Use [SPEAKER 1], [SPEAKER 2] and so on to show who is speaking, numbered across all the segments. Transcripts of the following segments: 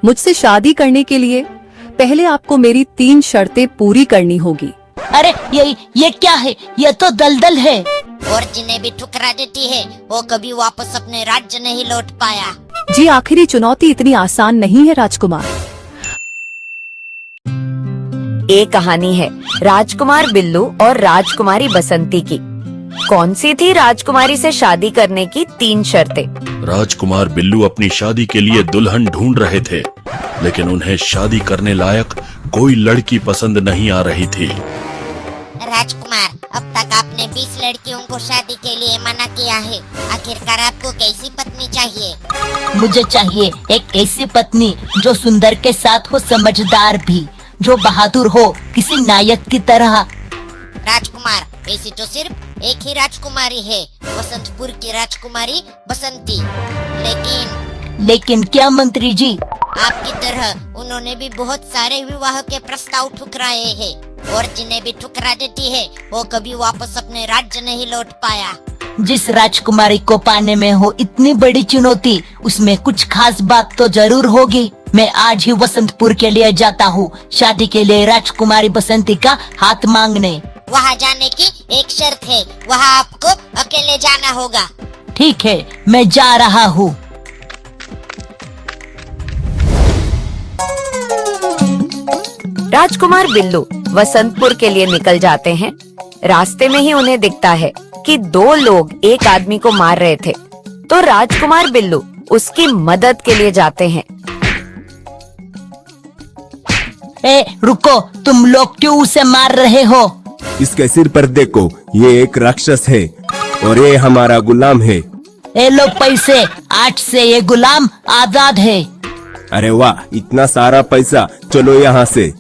[SPEAKER 1] मुझसे शादी करने के लिए पहले आपको मेरी 3 शर्तें पूरी करनी होगी।
[SPEAKER 2] अरे ये क्या है? ये तो दलदल है।
[SPEAKER 3] और जिन्हें भी ठुकरा देती है वो कभी वापस अपने राज्य नहीं लौट पाया।
[SPEAKER 1] जी, आखिरी चुनौती इतनी आसान नहीं है राजकुमार।
[SPEAKER 4] एक कहानी है राजकुमार बिल्लू और राजकुमारी बसंती की। कौन सी थी राजकुमारी से शादी करने की 3 शर्तें?
[SPEAKER 5] राजकुमार बिल्लू अपनी शादी के लिए दुल्हन ढूंढ रहे थे, लेकिन उन्हें शादी करने लायक कोई लड़की पसंद नहीं आ रही थी।
[SPEAKER 3] राजकुमार, अब तक आपने 20 लड़कियों को शादी के लिए मना किया है। आखिरकार आपको कैसी पत्नी चाहिए?
[SPEAKER 2] मुझे चाहिए एक ऐसी पत्नी जो सुंदर के साथ हो, समझदार भी, जो बहादुर हो, किसी नायक की तरह।
[SPEAKER 3] राजकुमार, ऐसी तो सिर्फ एक ही राजकुमारी है, वसंतपुर की राजकुमारी बसंती।
[SPEAKER 2] लेकिन क्या मंत्री जी?
[SPEAKER 3] आपकी तरह उन्होंने भी बहुत सारे विवाह के प्रस्ताव ठुकराए हैं, और जिन्हें भी ठुकरा देती है वो कभी वापस अपने राज्य नहीं लौट पाया।
[SPEAKER 2] जिस राजकुमारी को पाने में हो इतनी बड़ी चुनौती, उसमें कुछ खास बात तो जरूर होगी। मैं आज ही वसंतपुर के लिए जाता हूँ, शादी के लिए राजकुमारी बसंती का हाथ मांगने।
[SPEAKER 3] वहाँ जाने की एक शर्त है, वहाँ आपको अकेले जाना होगा।
[SPEAKER 2] ठीक है, मैं जा रहा हूँ।
[SPEAKER 4] राजकुमार बिल्लू वसंतपुर के लिए निकल जाते हैं। रास्ते में ही उन्हें दिखता है कि 2 लोग एक आदमी को मार रहे थे, तो राजकुमार बिल्लू उसकी मदद के लिए जाते हैं।
[SPEAKER 2] रुको, तुम लोग क्यों उसे मार रहे हो?
[SPEAKER 6] इसके सिर पर देखो, ये एक राक्षस है और ये हमारा गुलाम है।
[SPEAKER 2] लो पैसे, आज से ये गुलाम आजाद है।
[SPEAKER 6] अरे वाह, इतना सारा पैसा, चलो यहाँ से।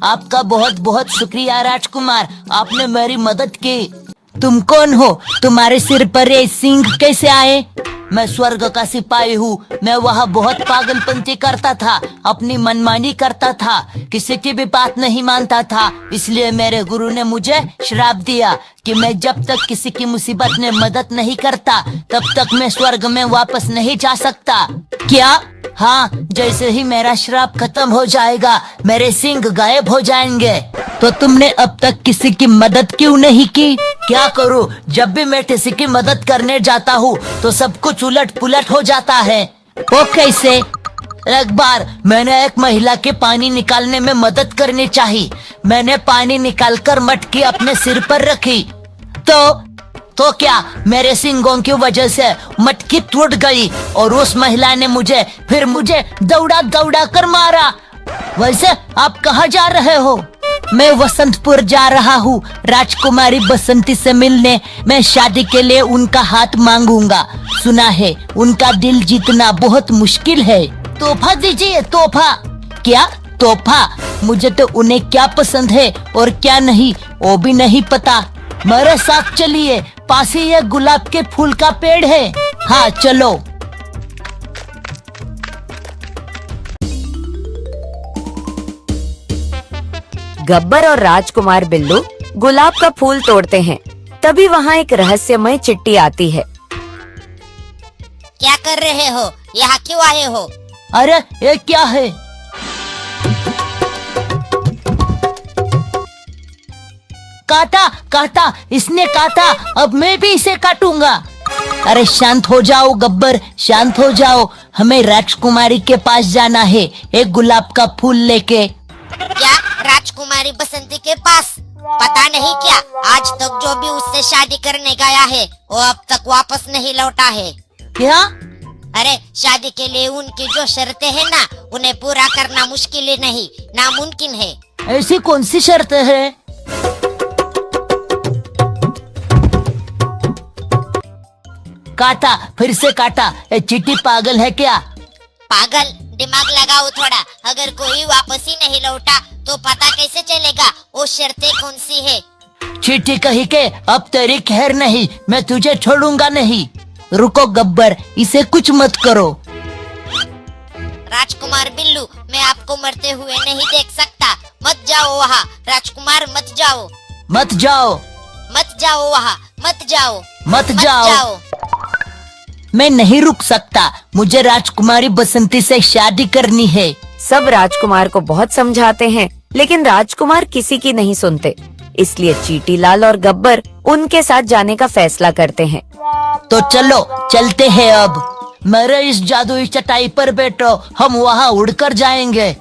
[SPEAKER 2] आपका बहुत बहुत शुक्रिया राजकुमार, आपने मेरी मदद की। तुम कौन हो? तुम्हारे सिर पर ये सिंह कैसे आए? मैं स्वर्ग का सिपाही हूँ। मैं वहाँ बहुत पागलपंती करता था, अपनी मनमानी करता था, किसी की भी बात नहीं मानता था। इसलिए मेरे गुरु ने मुझे श्राप दिया कि मैं जब तक किसी की मुसीबत में मदद नहीं करता तब तक मैं स्वर्ग में वापस नहीं जा सकता। क्या? हाँ, जैसे ही मेरा श्राप खत्म हो जाएगा मेरे सिंह गायब हो जाएंगे। तो तुमने अब तक किसी की मदद क्यों नहीं की? क्या करूं, जब भी मैं किसी की मदद करने जाता हूँ तो सब कुछ उलट पुलट हो जाता है। वो कैसे? एक बार मैंने एक महिला के पानी निकालने में मदद करनी चाहिए। मैंने पानी निकालकर मटकी अपने सिर पर रखी, तो क्या मेरे सिंगों की वजह से मटकी टूट गई और उस महिला ने मुझे दौड़ा कर मारा। वैसे आप कहाँ जा रहे हो? मैं वसंतपुर जा रहा हूँ राजकुमारी बसंती से मिलने। मैं शादी के लिए उनका हाथ मांगूंगा। सुना है उनका दिल जीतना बहुत मुश्किल है। तोहफा दीजिए, तोहफा। क्या तोहफा? मुझे तो उन्हें क्या पसंद है और क्या नहीं वो भी नहीं पता। मेरे साथ चलिए, पास ही एक गुलाब के फूल का पेड़ है। हाँ चलो।
[SPEAKER 4] गब्बर और राजकुमार बिल्लू गुलाब का फूल तोड़ते हैं। तभी वहाँ एक रहस्यमय चिट्ठी आती है।
[SPEAKER 3] क्या कर रहे हो? यहाँ क्यों आए हो?
[SPEAKER 2] अरे ये क्या है? काटा, इसने काटा, अब मैं भी इसे काटूंगा। अरे शांत हो जाओ गब्बर, शांत हो जाओ। हमें राजकुमारी के पास जाना है एक गुलाब का फूल लेके।
[SPEAKER 3] क्या राजकुमारी बसंती के पास? पता नहीं क्या आज तक जो भी उससे शादी करने गया है वो अब तक वापस नहीं लौटा है।
[SPEAKER 2] क्या?
[SPEAKER 3] अरे शादी के लिए उनकी जो शर्तें हैं ना, उन्हें पूरा करना मुश्किल ही नहीं, नामुमकिन है।
[SPEAKER 2] ऐसी कौन सी शर्त है? काटा, फिर से काटा। ये चिट्ठी पागल है क्या?
[SPEAKER 3] पागल, दिमाग लगाओ थोड़ा। अगर कोई वापस ही नहीं लौटा तो पता कैसे चलेगा वो शर्तें कौन सी है?
[SPEAKER 2] चिट्ठी कही के अब तेरी खैर नहीं, मैं तुझे छोड़ूंगा नहीं। रुको गब्बर, इसे कुछ मत करो।
[SPEAKER 3] राजकुमार बिल्लू, मैं आपको मरते हुए नहीं देख सकता। मत जाओ वहाँ राजकुमार, मत जाओ।
[SPEAKER 2] मत जाओ,
[SPEAKER 3] मत जाओ वहाँ, मत जाओ,
[SPEAKER 2] मत जाओ। मैं नहीं रुक सकता, मुझे राजकुमारी बसंती से शादी करनी है।
[SPEAKER 4] सब राजकुमार को बहुत समझाते हैं, लेकिन राजकुमार किसी की नहीं सुनते। इसलिए चींटीलाल और गब्बर उनके साथ जाने का फैसला करते हैं।
[SPEAKER 2] तो चलो चलते हैं अब। मेरे इस जादुई चटाई पर बैठो, हम वहाँ उड़कर जाएंगे।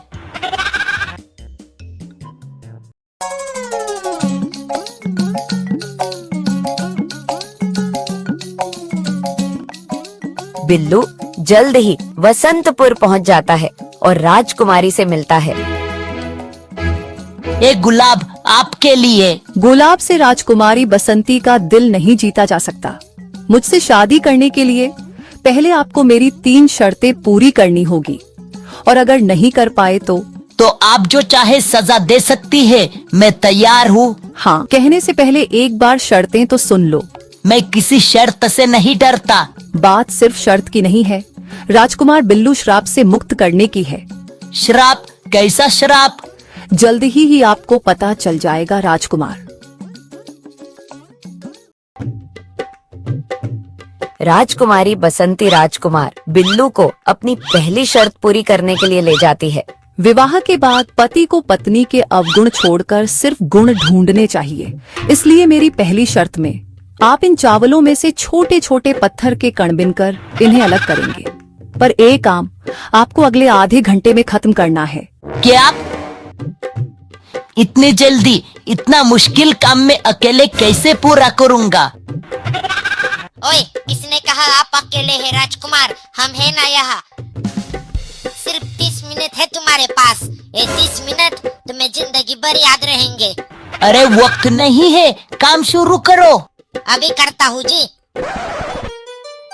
[SPEAKER 4] बिल्लू जल्द ही वसंतपुर पहुंच जाता है और राजकुमारी से मिलता है।
[SPEAKER 2] एक गुलाब आपके लिए।
[SPEAKER 1] गुलाब से राजकुमारी बसंती का दिल नहीं जीता जा सकता। मुझसे शादी करने के लिए पहले आपको मेरी 3 शर्तें पूरी करनी होगी, और अगर नहीं कर पाए तो
[SPEAKER 2] आप जो चाहे सजा दे सकती है, मैं तैयार हूँ।
[SPEAKER 1] हाँ, कहने से पहले एक बार शर्तें तो सुन लो।
[SPEAKER 2] मैं किसी शर्त से नहीं डरता।
[SPEAKER 1] बात सिर्फ शर्त की नहीं है, राजकुमार बिल्लू श्राप से मुक्त करने की है।
[SPEAKER 2] श्राप? कैसा श्राप?
[SPEAKER 1] जल्द ही आपको पता चल जाएगा राजकुमार।
[SPEAKER 4] राजकुमारी बसंती राजकुमार बिल्लू को अपनी पहली शर्त पूरी करने के लिए ले जाती है।
[SPEAKER 1] विवाह के बाद पति को पत्नी के अवगुण छोड़कर सिर्फ गुण ढूंढने चाहिए। इसलिए मेरी पहली शर्त में आप इन चावलों में से छोटे छोटे पत्थर के कण बिनकर इन्हें अलग करेंगे, पर एक काम आपको अगले आधे घंटे में खत्म करना है।
[SPEAKER 2] क्या? इतनी जल्दी? इतना मुश्किल काम मैं अकेले कैसे पूरा करूँगा?
[SPEAKER 3] ओए, किसने कहा आप अकेले हैं राजकुमार? हम हैं ना यहाँ। सिर्फ 30 मिनट है तुम्हारे पास। ये 30 मिनट तुम्हें जिंदगी भर याद रहेंगे।
[SPEAKER 2] अरे वक्त नहीं है, काम शुरू करो।
[SPEAKER 3] अभी करता हूँ जी।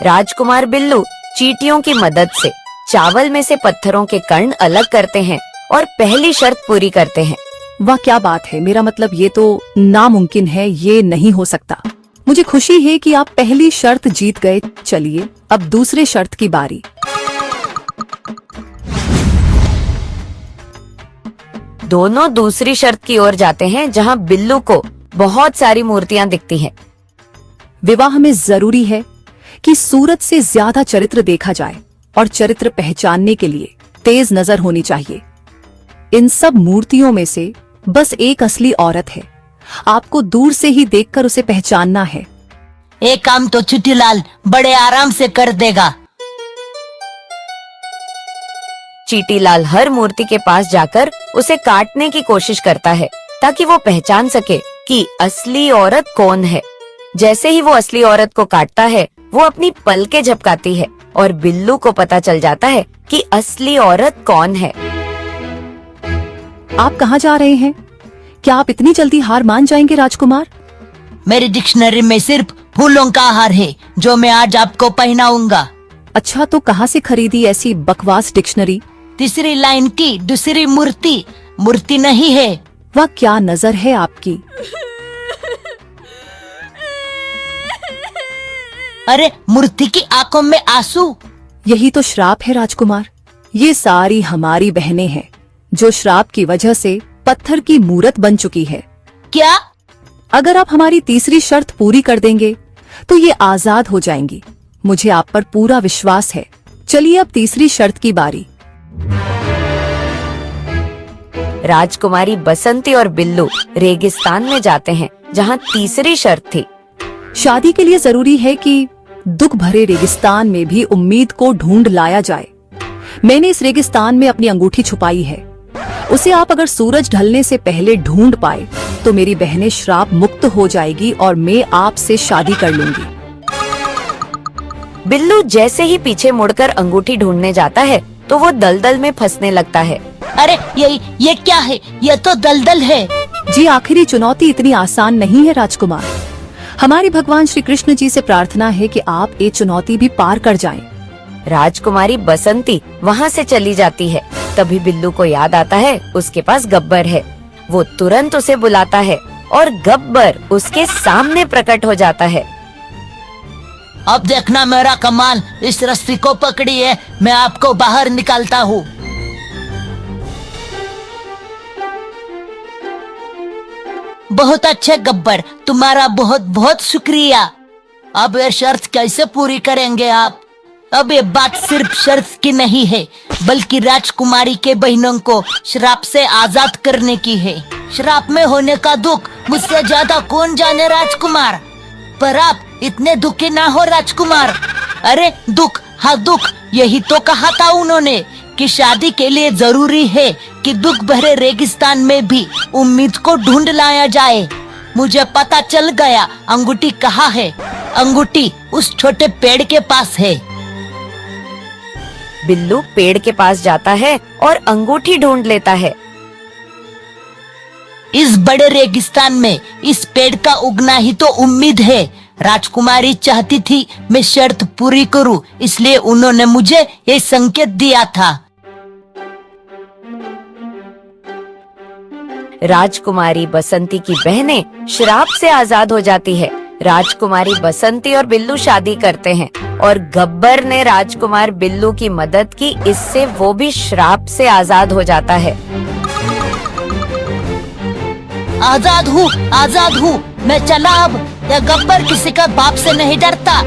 [SPEAKER 4] राजकुमार बिल्लू चींटियों की मदद से चावल में से पत्थरों के कण अलग करते हैं और पहली शर्त पूरी करते हैं।
[SPEAKER 1] वाह, क्या बात है। मेरा मतलब ये तो नामुमकिन है, ये नहीं हो सकता। मुझे खुशी है कि आप पहली शर्त जीत गए। चलिए अब दूसरे शर्त की बारी।
[SPEAKER 4] दोनों दूसरी शर्त की ओर जाते हैं, जहां बिल्लू को बहुत सारी मूर्तियां दिखती हैं।
[SPEAKER 1] विवाह में जरूरी है कि सूरत से ज्यादा चरित्र देखा जाए, और चरित्र पहचानने के लिए तेज नजर होनी चाहिए। इन सब मूर्तियों में से बस एक असली औरत है। आपको दूर से ही देखकर उसे पहचानना है।
[SPEAKER 2] एक काम तो चींटीलाल बड़े आराम से कर देगा।
[SPEAKER 4] चींटीलाल हर मूर्ति के पास जाकर उसे काटने की कोशिश करता है, ताकि वो पहचान सके कि असली औरत कौन है। जैसे ही वो असली औरत को काटता है, वो अपनी पलकें झपकाती है और बिल्लू को पता चल जाता है कि असली औरत कौन है।
[SPEAKER 1] आप कहाँ जा रहे हैं? क्या आप इतनी जल्दी हार मान जाएंगे राजकुमार?
[SPEAKER 2] मेरी डिक्शनरी में सिर्फ फूलों का हार है, जो मैं आज आपको पहनाऊंगा।
[SPEAKER 1] अच्छा, तो कहाँ से खरीदी ऐसी बकवास डिक्शनरी?
[SPEAKER 2] तीसरी लाइन की दूसरी मूर्ति नहीं है।
[SPEAKER 1] वह क्या नजर है आपकी।
[SPEAKER 2] अरे, मूर्ति की आंखों में आंसू।
[SPEAKER 1] यही तो श्राप है राजकुमार। ये सारी हमारी बहनें हैं, जो श्राप की वजह से पत्थर की मूरत बन चुकी है।
[SPEAKER 2] क्या?
[SPEAKER 1] अगर आप हमारी तीसरी शर्त पूरी कर देंगे तो ये आजाद हो जाएंगी। मुझे आप पर पूरा विश्वास है। चलिए अब तीसरी शर्त की बारी।
[SPEAKER 4] राजकुमारी बसंती और बिल्लू रेगिस्तान में जाते हैं, जहां तीसरी शर्त थी।
[SPEAKER 1] शादी के लिए जरूरी है कि दुख भरे रेगिस्तान में भी उम्मीद को ढूंढ लाया जाए। मैंने इस रेगिस्तान में अपनी अंगूठी छुपाई है। उसे आप अगर सूरज ढलने से पहले ढूंढ पाए तो मेरी बहनें श्राप मुक्त हो जाएगी और मैं आपसे शादी कर लूंगी।
[SPEAKER 4] बिल्लू जैसे ही पीछे मुड़कर अंगूठी ढूंढने जाता है, तो वो दलदल में फंसने लगता है।
[SPEAKER 2] अरे ये क्या है? ये तो दलदल है।
[SPEAKER 1] जी, आखिरी चुनौती इतनी आसान नहीं है राजकुमार। हमारे भगवान श्री कृष्ण जी से प्रार्थना है कि आप ये चुनौती भी पार कर जाएं।
[SPEAKER 4] राजकुमारी बसंती वहाँ से चली जाती है। तभी बिल्लू को याद आता है उसके पास गब्बर है। वो तुरंत उसे बुलाता है और गब्बर उसके सामने प्रकट हो जाता है।
[SPEAKER 2] अब देखना मेरा कमाल। इस रस्सी को पकड़िए, मैं आपको बाहर निकालता हूँ। बहुत अच्छे गब्बर, तुम्हारा बहुत बहुत शुक्रिया। अब ये शर्त कैसे पूरी करेंगे आप? अब ये बात सिर्फ शर्त की नहीं है, बल्कि राजकुमारी के बहनों को श्राप से आजाद करने की है। श्राप में होने का दुख मुझसे ज्यादा कौन जाने राजकुमार। पर आप इतने दुखी ना हो राजकुमार। अरे दुख, हाँ दुख, यही तो कहा था उन्होंने कि शादी के लिए जरूरी है कि दुख भरे रेगिस्तान में भी उम्मीद को ढूंढ लाया जाए। मुझे पता चल गया अंगूठी कहाँ है। अंगूठी उस छोटे पेड़ के पास है।
[SPEAKER 4] बिल्लू पेड़ के पास जाता है और अंगूठी ढूंढ लेता है।
[SPEAKER 2] इस बड़े रेगिस्तान में इस पेड़ का उगना ही तो उम्मीद है। राजकुमारी चाहती थी मैं शर्त पूरी करूं, इसलिए उन्होंने मुझे ये संकेत दिया था।
[SPEAKER 4] राजकुमारी बसंती की बहनें श्राप से आजाद हो जाती है। राजकुमारी बसंती और बिल्लू शादी करते हैं और गब्बर ने राजकुमार बिल्लू की मदद की, इससे वो भी श्राप से आजाद हो जाता है।
[SPEAKER 2] आजाद हूँ, मैं चला अब। यह गब्बर किसी का बाप से नहीं डरता।